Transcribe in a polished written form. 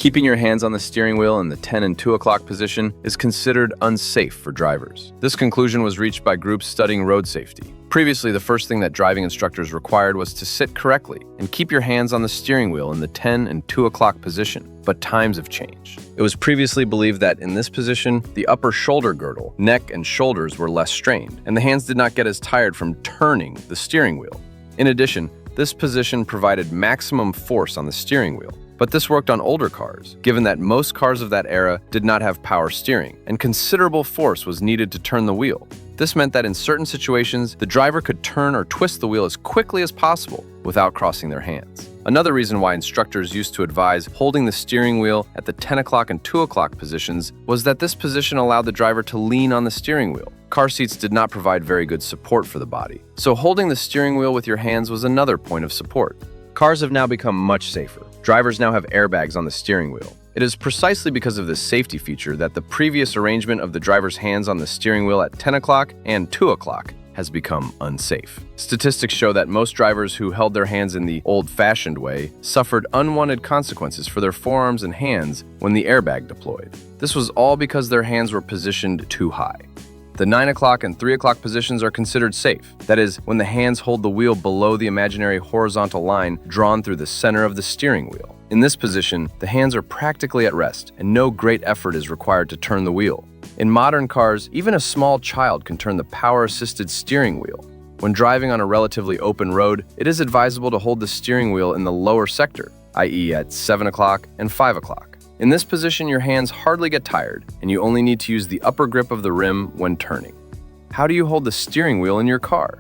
Keeping your hands on the steering wheel in the 10 and 2 o'clock position is considered unsafe for drivers. This conclusion was reached by groups studying road safety. Previously, the first thing that driving instructors required was to sit correctly and keep your hands on the steering wheel in the 10 and 2 o'clock position, but times have changed. It was previously believed that in this position, the upper shoulder girdle, neck, and shoulders were less strained, and the hands did not get as tired from turning the steering wheel. In addition, this position provided maximum force on the steering wheel. But this worked on older cars, given that most cars of that era did not have power steering, and considerable force was needed to turn the wheel. This meant that in certain situations, the driver could turn or twist the wheel as quickly as possible without crossing their hands. Another reason why instructors used to advise holding the steering wheel at the 10 o'clock and 2 o'clock positions was that this position allowed the driver to lean on the steering wheel. Car seats did not provide very good support for the body, so holding the steering wheel with your hands was another point of support. Cars have now become much safer. Drivers now have airbags on the steering wheel. It is precisely because of this safety feature that the previous arrangement of the driver's hands on the steering wheel at 10 o'clock and 2 o'clock has become unsafe. Statistics show that most drivers who held their hands in the old-fashioned way suffered unwanted consequences for their forearms and hands when the airbag deployed. This was all because their hands were positioned too high. The 9 o'clock and 3 o'clock positions are considered safe. That is, when the hands hold the wheel below the imaginary horizontal line drawn through the center of the steering wheel. In this position, the hands are practically at rest, and no great effort is required to turn the wheel. In modern cars, even a small child can turn the power-assisted steering wheel. When driving on a relatively open road, it is advisable to hold the steering wheel in the lower sector, i.e. at 7 o'clock and 5 o'clock. In this position, your hands hardly get tired, and you only need to use the upper grip of the rim when turning. How do you hold the steering wheel in your car?